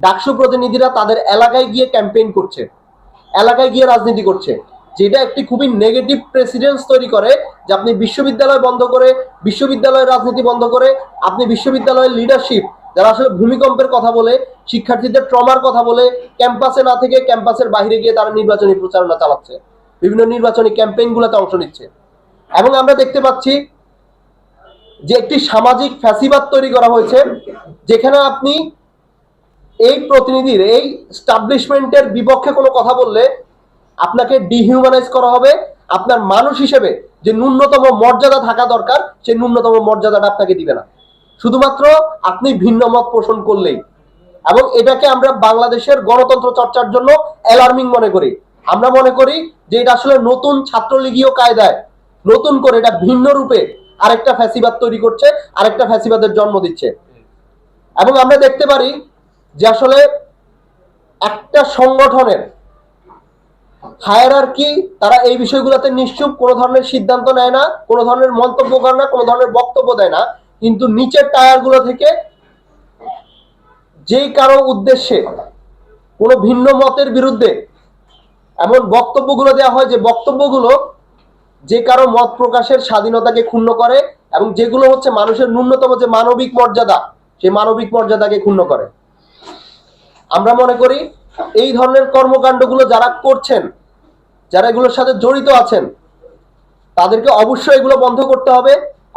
ডাকসু প্রতিনিধিরা তাদের এলাকায় গিয়ে ক্যাম্পেইন করছে, এলাকায় গিয়ে রাজনীতি করছে, যেটা একটি খুবই নেগেটিভ প্রেসিডেন্স তৈরি করে যে আপনি বিশ্ববিদ্যালয় বন্ধ করে, বিশ্ববিদ্যালয়ের রাজনীতি বন্ধ করে আপনি বিশ্ববিদ্যালয়ের লিডারশিপ যারা আসলে ভূমিকম্পের কথা বলে, শিক্ষার্থীদের ট্রমার কথা বলে, ক্যাম্পাসে না থেকে ক্যাম্পাসের বাইরে গিয়ে তারা নির্বাচনী প্রচারণা চালাচ্ছে, বিভিন্ন নির্বাচনী ক্যাম্পেইনগুলোতে অংশ নিচ্ছে। এবং আমরা দেখতে পাচ্ছি যে একটি সামাজিক ফ্যাসিবাদ তৈরি করা হয়েছে, যেখানে আপনি এই প্রতিনিধির, এই স্টাবলিশমেন্টের বিপক্ষে কোনো কথা বললে আপনাকে ডিহিউম্যানাইজ করা হবে, আপনার মানুষ হিসেবে যে ন্যূনতম মর্যাদা থাকা দরকার সেই ন্যূনতম মর্যাদাটা আপনাকে দিবে না, শুধুমাত্র আপনি ভিন্ন মত পোষণ করলেই। এবং এটাকে আমরা বাংলাদেশের গণতন্ত্র চর্চার জন্য অ্যালার্মিং মনে করি। আমরা মনে করি যে এটা আসলে নতুন ছাত্রলীগীয় কায়দায় নতুন করে এটা ভিন্ন রূপে আরেকটা ফ্যাসিবাদ তৈরি করছে, আরেকটা ফ্যাসিবাদের জন্ম দিচ্ছে। এবং আমরা দেখতে পারি যে আসলে একটা সংগঠনের হায়ারার্কি তারা এই বিষয়গুলোতে নিশ্চুপ, কোনো ধরনের সিদ্ধান্ত নেয় না, কোনো ধরনের মন্তব্য করে না, কোনো ধরনের বক্তব্য দেয় না, কিন্তু নিচের টায়ারগুলো থেকে যেই কারো উদ্দেশ্যে কোনো ভিন্ন মতের বিরুদ্ধে এমন বক্তব্যগুলো দেওয়া হয় যে বক্তব্যগুলো যে কারো মত প্রকাশের স্বাধীনতাকে ক্ষুণ্ণ করে এবং যেগুলো হচ্ছে মানুষের ন্যূনতম যে মানবিক মর্যাদা সেই মানবিক মর্যাদাকে ক্ষুণ্ণ করে। আমরা মনে করি এই ধরনের কর্মকাণ্ডগুলো যারা করছেন, যারা এগুলোর সাথে জড়িত আছেন, তাদেরকে অবশ্যই এগুলো বন্ধ করতে হবে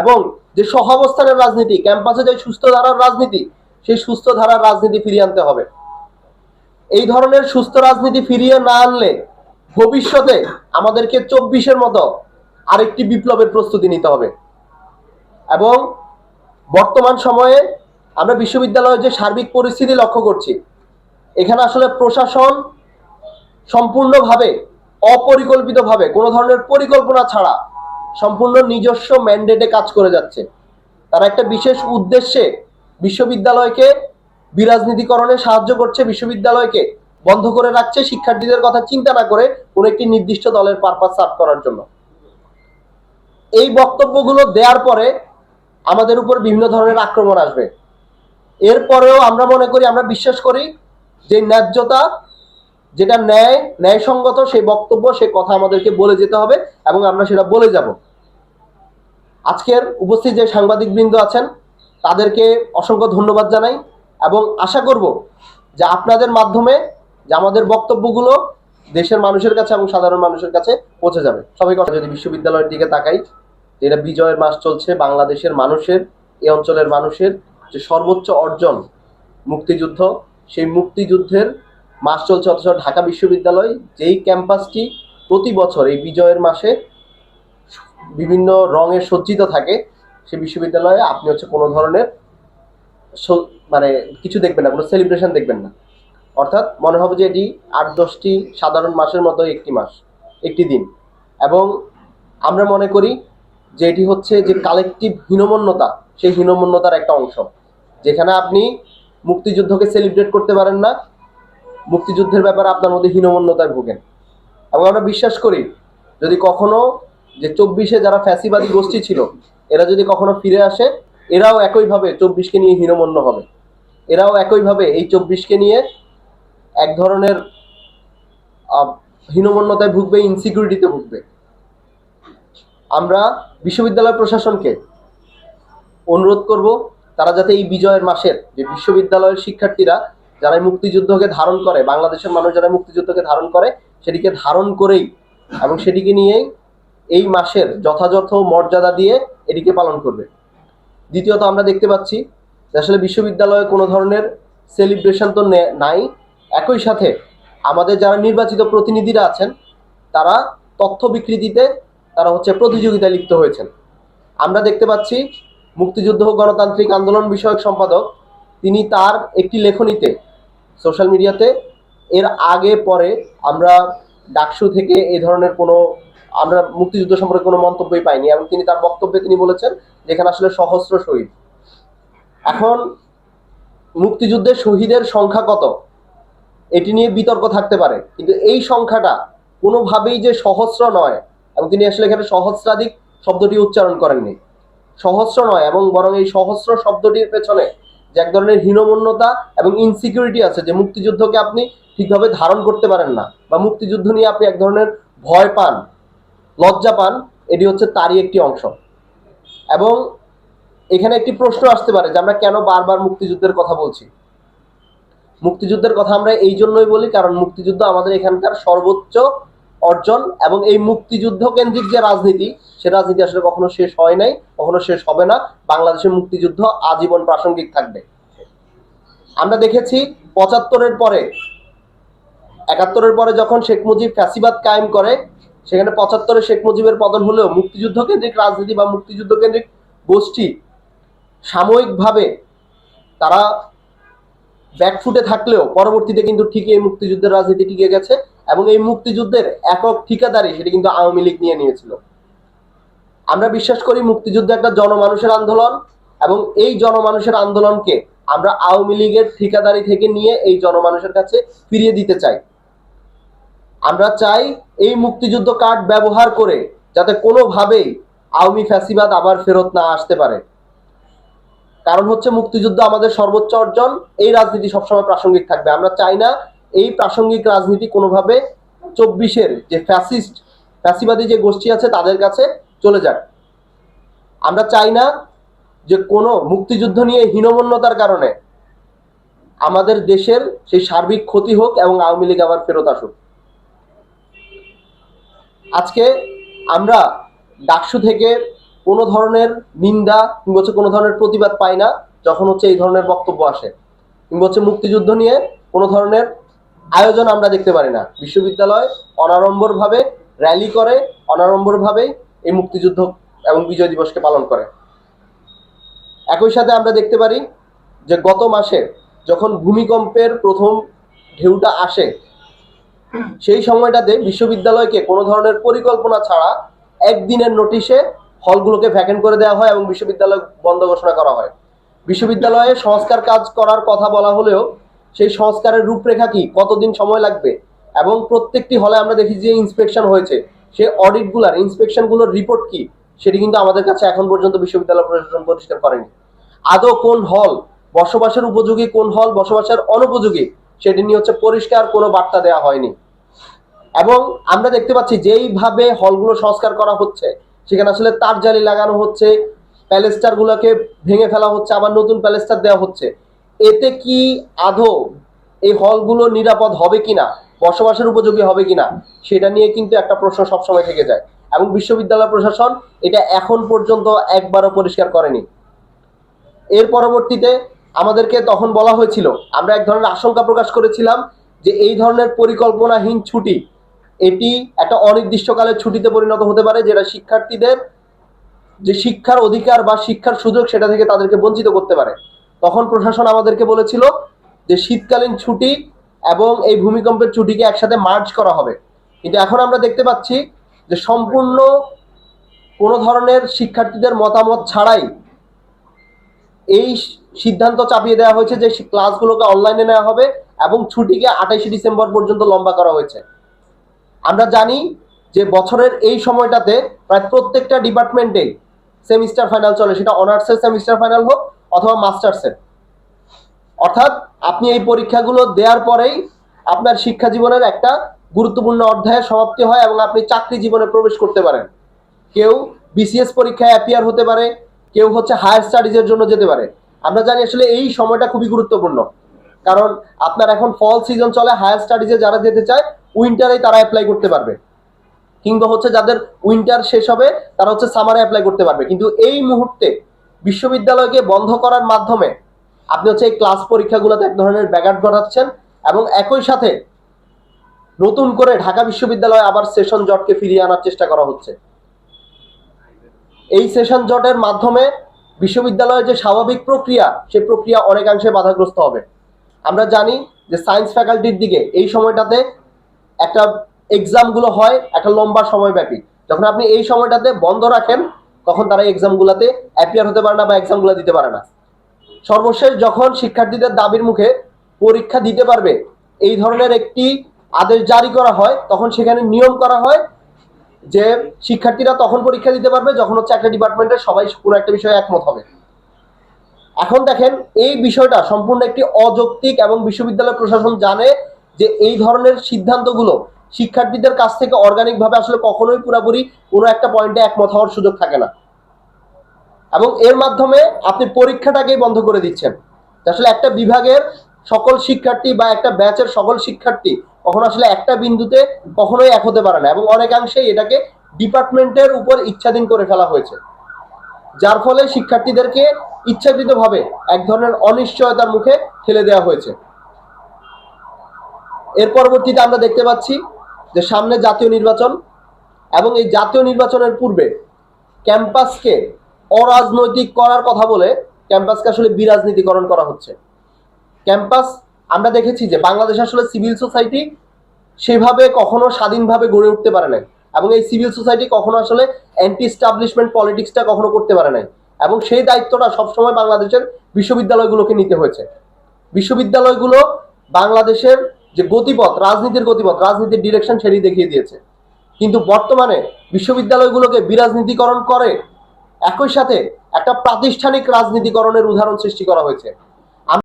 এবং যে সহাবস্থানের রাজনীতি, ক্যাম্পাসে যে সুস্থ ধারার রাজনীতি, সেই সুস্থ ধারার রাজনীতি ফিরিয়ে আনতে হবে। এই ধরনের সুস্থ রাজনীতি ফিরিয়ে না আনলে ভবিষ্যতে আমাদেরকে 24-এর মতো আরেকটি বিপ্লবের প্রস্তুতি নিতে হবে। এবং বর্তমান সময়ে আমরা বিশ্ববিদ্যালয়ের যে সার্বিক পরিস্থিতি লক্ষ্য করছি, এখানে আসলে প্রশাসন সম্পূর্ণভাবে অপরিকল্পিতভাবে, কোনো ধরনের পরিকল্পনা ছাড়া সম্পূর্ণ নিজস্ব ম্যান্ডেটে কাজ করে যাচ্ছে। তারা একটা বিশেষ উদ্দেশ্যে বিশ্ববিদ্যালয়কে বিরাজনীতিকরণে সাহায্য করছে, বিশ্ববিদ্যালয়কে বন্ধ করে রাখছে শিক্ষার্থীদের কথা চিন্তা না করে কোনো একটি নির্দিষ্ট দলের পারপাস সার্ভ করার জন্য। এই বক্তব্যগুলো দেওয়ার পরে আমাদের উপর বিভিন্ন ধরনের আক্রমণ আসবে। এরপরেও আমরা মনে করি, আমরা বিশ্বাস করি যে ন্যায্যতা, যেটা ন্যায়সঙ্গত সেই বক্তব্য, সেই কথা আমাদেরকে বলে যেতে হবে এবং আমরা সেটা বলে যাব। আজকের উপস্থিত যে সাংবাদিকবৃন্দ আছেন তাদেরকে অসংখ্য ধন্যবাদ জানাই এবং আশা করব যে আপনাদের মাধ্যমে যে আমাদের বক্তব্যগুলো দেশের মানুষের কাছে এবং সাধারণ মানুষের কাছে পৌঁছে যাবে। সবাইকে যদি বিশ্ববিদ্যালয়ের দিকে তাকাই, যেটা বিজয়ের মাস চলছে, বাংলাদেশের মানুষের, এই অঞ্চলের মানুষের যে সর্বোচ্চ অর্জন মুক্তিযুদ্ধ, সেই মুক্তিযুদ্ধের মাস চলছে, অথচ ঢাকা বিশ্ববিদ্যালয় যেই ক্যাম্পাসটি প্রতি বছর এই বিজয়ের মাসে বিভিন্ন রঙে সজ্জিত থাকে, সেই বিশ্ববিদ্যালয়ে আপনি হচ্ছে কোনো ধরনের মানে কিছু দেখবেন না, কোনো সেলিব্রেশন দেখবেন না। অর্থাৎ মনে হবে যে এটি 8-10টি সাধারণ মাসের মতো একটি মাস, একটি দিন। এবং আমরা মনে করি যে এটি হচ্ছে যে কালেকটিভ হীনমন্যতা, সেই হীনমন্যতার একটা অংশ, যেখানে আপনি মুক্তিযুদ্ধকে সেলিব্রেট করতে পারেন না, মুক্তিযুদ্ধের ব্যাপারে আপনার মধ্যে হীনমন্যতায় ভোগেন। এবং আমরা বিশ্বাস করি যদি কখনো যে 24-এ যারা ফ্যাসিবাদী গোষ্ঠী ছিল এরা যদি কখনো ফিরে আসে, এরাও একইভাবে 24-কে নিয়ে হীনমন্য হবে, এরাও একইভাবে এই 24-কে নিয়ে এক ধরনের হীনমন্যতায় ভুগবে, ইনসিকিউরিটিতে ভুগবে। আমরা বিশ্ববিদ্যালয় প্রশাসনকে অনুরোধ করব তারা যাতে এই বিজয়ের মাসের যে বিশ্ববিদ্যালয়ের শিক্ষার্থীরা যারা মুক্তিযুদ্ধকে ধারণ করে, বাংলাদেশের মানুষ যারা মুক্তিযুদ্ধকে ধারণ করে, সেটিকে ধারণ করেই এবং সেটিকে নিয়েই এই মাসের যথাযথ মর্যাদা দিয়ে এটিকে পালন করবে। দ্বিতীয়ত আমরা দেখতে পাচ্ছি যে আসলে বিশ্ববিদ্যালয়ে কোনো ধরনের সেলিব্রেশন তো নাই, একই সাথে আমাদের যারা নির্বাচিত প্রতিনিধিরা আছেন তারা তথ্য বিকৃতিতে তারা হচ্ছে প্রতিযোগিতায় লিপ্ত হয়েছেন। আমরা দেখতে পাচ্ছি মুক্তিযুদ্ধ ও গণতান্ত্রিক আন্দোলন বিষয়ক সম্পাদক তিনি তার একটি লেখনীতে সোশ্যাল মিডিয়াতে, এর আগে পরে আমরা ডাকসু থেকে এই ধরনের কোনো, আমরা মুক্তিযুদ্ধ সম্পর্কে কোনো মন্তব্যই পাইনি, এবং তিনি তার বক্তব্যে তিনি বলেছেন যেখানে আসলে সহস্র শহীদ। এখন মুক্তিযুদ্ধের শহীদের সংখ্যা কত এটি নিয়ে বিতর্ক থাকতে পারে, কিন্তু এই সংখ্যাটা কোনোভাবেই যে সহস্র নয়, এবং তিনি আসলে এখানে সহস্রাধিক শব্দটি উচ্চারণ করেননি, সহস্র নয়, এবং বরং এই সহস্র শব্দটির পেছনে যে এক ধরনের হীনমন্যতা এবং ইনসিকিউরিটি আছে, যে মুক্তিযুদ্ধকে আপনি ঠিকভাবে ধারণ করতে পারেন না, বা মুক্তিযুদ্ধ নিয়ে আপনি এক ধরনের ভয় পান, লজ্জা পান, এটি হচ্ছে তারই একটি অংশ। এবং এখানে একটি প্রশ্ন আসতে পারে যে আমরা কেন বারবার মুক্তিযুদ্ধের কথা বলছি। মুক্তিযুদ্ধের কথা আমরা এই জন্যই বলি কারণ মুক্তিযুদ্ধ আমাদের এখানকার সর্বোচ্চ অর্জন, এবং এই মুক্তিযুদ্ধ কেন্দ্রিক যে রাজনীতি, সে রাজনীতি আসলে কখনো শেষ হয় নাই, কখনো শেষ হবে না। বাংলাদেশের মুক্তিযুদ্ধ আজীবন প্রাসঙ্গিক থাকবে। আমরা দেখেছি ৭৫-এর পরে, ৭১-এর পরে যখন শেখ মুজিব ফ্যাসিবাদ কায়েম করে, সেখানে ৭৫-এ শেখ মুজিবের পতন হলেও মুক্তিযুদ্ধ কেন্দ্রিক রাজনীতি বা মুক্তিযুদ্ধ কেন্দ্রিক গোষ্ঠী সাময়িকভাবে তারা ব্যাকফুটে থাকলেও পরবর্তীতে কিন্তু ঠিকই এই মুক্তিযুদ্ধের রাজনীতি টিকে গেছে, এবং এই মুক্তিযুদ্ধের একক ঠিকাদারি সেটা কিন্তু আওয়ামী লীগ নিয়ে নিয়েছিল। আমরা বিশ্বাস করি মুক্তিযুদ্ধ একটা জনমানুষের আন্দোলন, এবং এই জনমানুষের আন্দোলনকে আমরা আওয়ামী লীগের ঠিকাদারি থেকে নিয়ে এই জনমানুষের কাছে ফিরিয়ে দিতে চাই। আমরা চাই এই মুক্তিযুদ্ধ কার্ড ব্যবহার করে যাতে কোনোভাবেই আওয়ামী ফ্যাসিবাদ আবার ফেরত না আসতে পারে। কারণ হচ্ছে মুক্তিযুদ্ধ আমাদের সর্বোচ্চ অর্জন, এই রাজনীতি সবসময় প্রাসঙ্গিক থাকবে। আমরা চাই না এই প্রাসঙ্গিক রাজনীতি কোনোভাবে ২৪-এর যে ফ্যাসিবাদী যে গোষ্ঠী আছে তাদের কাছে চলে যাক। আমরা চাই না যে কোনো মুক্তিযুদ্ধ নিয়ে হীনমন্যতার কারণে আমাদের দেশের সেই সার্বিক ক্ষতি হোক এবং আওয়ামী লীগ আবার ফেরত আসুক। আজকে আমরা ডাকসু থেকে কোনো ধরনের নিন্দা কিংবা হচ্ছে কোনো ধরনের প্রতিবাদ পাই না যখন হচ্ছে এই ধরনের বক্তব্য আসে, কিংবা হচ্ছে মুক্তিযুদ্ধ নিয়ে কোনো ধরনের আয়োজন আমরা দেখতে পারি না। বিশ্ববিদ্যালয় অনাড়ম্বরভাবে র্যালি করে, অনাড়ম্বরভাবে এই মুক্তিযুদ্ধ এবং বিজয় দিবসকে পালন করে। একই সাথে আমরা দেখতে পারি যে গত মাসে যখন ভূমিকম্পের প্রথম ঢেউটা আসে, সেই সময়টাতে বিশ্ববিদ্যালয়কে কোনো ধরনের পরিকল্পনা ছাড়া একদিনের নোটিশে হলগুলোকে ভ্যাকেন্ট করে দেওয়া হয় এবং বিশ্ববিদ্যালয় বন্ধ ঘোষণা করা হয়। বিশ্ববিদ্যালয়ে সংস্কার কাজ করার কথা বলা হলেও সেই সংস্কারের রূপরেখা কি, কতদিন সময় লাগবে, এবং প্রত্যেকটি হলে আমরা দেখি যে ইন্সপেকশন হয়েছে, সেই অডিটগুলোর ইন্সপেকশনগুলোর রিপোর্ট কি, সেটি কিন্তু আমাদের কাছে এখন পর্যন্ত বিশ্ববিদ্যালয় প্রশাসন পরিষ্কার করেনি। আদৌ কোন হল বসবাসের উপযোগী, কোন হল বসবাসের অনুপযোগী, সেটি নিয়ে হচ্ছে পরিষ্কার কোনো বার্তা দেওয়া হয়নি। এবং আমরা দেখতে পাচ্ছি যেইভাবে হলগুলো সংস্কার করা হচ্ছে, সেখানে আসলে তার জালি লাগানো হচ্ছে, প্যালেস্টারগুলোকে ভেঙে ফেলা হচ্ছে, আবার নতুন প্যালেস্টার দেওয়া হচ্ছে। এতে কি আদৌ এই হলগুলো নিরাপদ হবে কিনা, বসবাসের উপযোগী হবে কিনা, সেটা নিয়ে কিন্তু একটা প্রশ্ন সবসময় থেকে যায়, এবং বিশ্ববিদ্যালয় প্রশাসন এটা এখন পর্যন্ত একবারও পরিষ্কার করেনি। এর পরবর্তীতে আমাদেরকে তখন বলা হয়েছিল, আমরা এক ধরনের আশঙ্কা প্রকাশ করেছিলাম যে এই ধরনের পরিকল্পনাহীন ছুটি এটি একটা অনির্দিষ্টকালের ছুটিতে পরিণত হতে পারে, যেটা শিক্ষার্থীদের যে শিক্ষার অধিকার বা শিক্ষার সুযোগ সেটা থেকে তাদেরকে বঞ্চিত করতে পারে। তখন প্রশাসন আমাদেরকে বলেছিল যে শীতকালীন ছুটি এবং এই ভূমিকম্পের ছুটিকে একসাথে মার্জ করা হবে। কিন্তু এখন আমরা দেখতে পাচ্ছি যে সম্পূর্ণ কোনো ধরনের শিক্ষার্থীদের মতামত ছাড়াই এই সিদ্ধান্ত চাপিয়ে দেওয়া হয়েছে যে ক্লাসগুলোকে অনলাইনে নেওয়া হবে এবং ছুটিকে ২৮শে ডিসেম্বর পর্যন্ত লম্বা করা হয়েছে। আমরা জানি যে বছরের এই সময়টাতে প্রায় প্রত্যেকটা ডিপার্টমেন্টে সেমিস্টার ফাইনাল চলে, সেটা অনার্সের সেমিস্টার ফাইনাল হোক অথবা মাস্টার্সের। অর্থাৎ আপনি এই পরীক্ষাগুলো দেওয়ার পরেই আপনার শিক্ষা জীবনের একটা গুরুত্বপূর্ণ অধ্যায়ের সমাপ্তি হয় এবং আপনি চাকরি জীবনে প্রবেশ করতে পারেন। কেউ বিসিএস পরীক্ষায় অ্যাপিয়ার হতে পারে, কেউ হচ্ছে হায়ার স্টাডিজের জন্য যেতে পারে। আমরা জানি আসলে এই সময়টা খুবই গুরুত্বপূর্ণ, কারণ আপনার এখন ফল সিজন চলে, হায়ার স্টাডিজে যারা যেতে চায় উইন্টারেই তারা অ্যাপ্লাই করতে পারবে, কিংবা হচ্ছে যাদের উইন্টার শেষ হবে তারা হচ্ছে সামারে অ্যাপ্লাই করতে পারবে। কিন্তু এই মুহূর্তে বিশ্ববিদ্যালয়কে বন্ধ করার মাধ্যমে আপনি হচ্ছে এই ক্লাস পরীক্ষাগুলোতে এক ধরনের ব্যাঘাত ঘটাচ্ছেন, এবং একই সাথে নতুন করে ঢাকা বিশ্ববিদ্যালয়ে আবার সেশন জটকে ফিরিয়ে আনার চেষ্টা করা হচ্ছে। এই সেশন জটের মাধ্যমে বিশ্ববিদ্যালয়ের যে স্বাভাবিক প্রক্রিয়া, সেই প্রক্রিয়া অনেকাংশে বাধাগ্রস্ত হবে। আমরা জানি যে সায়েন্স ফ্যাকাল্টির দিকে এই সময়টাতে একটা এক্সামগুলো হয় একটা লম্বা সময়ব্যাপী। যখন আপনি এই সময়টাতে বন্ধ রাখেন তখন তারা এক্সামগুলোতে অ্যাপিয়ার হতে পারে না বা এক্সামগুলো দিতে পারে না। সর্বশেষ যখন শিক্ষার্থীদের দাবির মুখে পরীক্ষা দিতে পারবে এই ধরনের একটি আদেশ জারি করা হয়, তখন সেখানে নিয়ম করা হয় যে শিক্ষার্থীরা তখন পরীক্ষা দিতে পারবে যখন হচ্ছে একটা ডিপার্টমেন্টের সবাই কোনো একটা বিষয়ে একমত হবে। এখন দেখেন এই বিষয়টা সম্পূর্ণ একটি অযৌক্তিক এবং বিশ্ববিদ্যালয় প্রশাসন জানে যে এই ধরনের সিদ্ধান্তগুলো শিক্ষার্থীদের কাছ থেকে অর্গানিক ভাবে আসলে কখনোই পুরোপুরি কোনো একটা পয়েন্টে একমত হওয়ার সুযোগ থাকে না, এবং এর মাধ্যমে আপনি পরীক্ষাটাকেই বন্ধ করে দিচ্ছেন। আসলে একটা বিভাগের সকল শিক্ষার্থী বা একটা ব্যাচের সকল শিক্ষার্থী কখনো আসলে একটা বিন্দুতে কখনোই এক হতে পারে না, এবং অনেকাংশেই এটাকে ডিপার্টমেন্টের উপর ইচ্ছাধীন করে ফেলা হয়েছে, যার ফলে শিক্ষার্থীদেরকে ইচ্ছাকৃতভাবে এক ধরনের অনিশ্চয়তার মুখে ঠেলে দেওয়া হয়েছে। এর পরবর্তীতে আমরা দেখতে পাচ্ছি যে সামনে জাতীয় নির্বাচন, এবং এই জাতীয় নির্বাচনের পূর্বে ক্যাম্পাসকে অরাজনৈতিক করার কথা বলে ক্যাম্পাসকে আসলে বিরাজনীতিকরণ করা হচ্ছে। ক্যাম্পাস আমরা দেখেছি যে বাংলাদেশ আসলে সিভিল সোসাইটি সেভাবে কখনো স্বাধীনভাবে গড়ে উঠতে পারে নাই, এবং এই সিভিল সোসাইটি কখনো আসলে অ্যান্টি এস্টাবলিশমেন্ট পলিটিক্সটা কখনো করতে পারে নাই, এবং সেই দায়িত্বটা সবসময় বাংলাদেশের বিশ্ববিদ্যালয়গুলোকে নিতে হয়েছে। বিশ্ববিদ্যালয়গুলো বাংলাদেশের যে গতিপথ, রাজনীতির ডিরেকশন সেটি দেখিয়ে দিয়েছে। কিন্তু বর্তমানে বিশ্ববিদ্যালয়গুলোকে বিরাজনীতিকরণ করে একই সাথে একটা প্রাতিষ্ঠানিক রাজনীতিকরণের উদাহরণ সৃষ্টি করা হয়েছে।